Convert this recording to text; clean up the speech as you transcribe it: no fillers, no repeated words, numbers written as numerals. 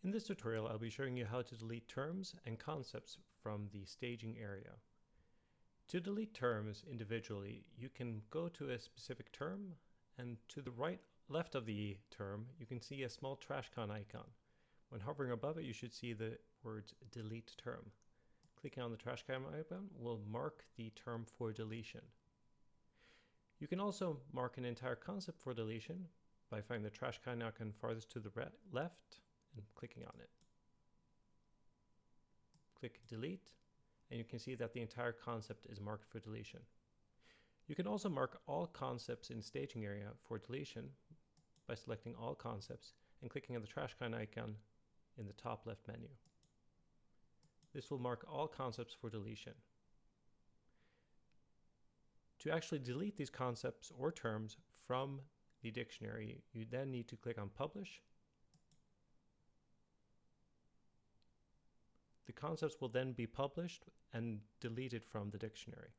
In this tutorial, I'll be showing you how to delete terms and concepts from the staging area. To delete terms individually, you can go to a specific term, and to the left of the term, you can see a small trash can icon. When hovering above it, you should see the words delete term. Clicking on the trash can icon will mark the term for deletion. You can also mark an entire concept for deletion by finding the trash can icon farthest to the left and clicking on it. Click delete, and you can see that the entire concept is marked for deletion. You can also mark all concepts in staging area for deletion by selecting all concepts and clicking on the trash can icon in the top left menu. This will mark all concepts for deletion. To actually delete these concepts or terms from the dictionary, you then need to click on Publish. The concepts will then be published and deleted from the dictionary.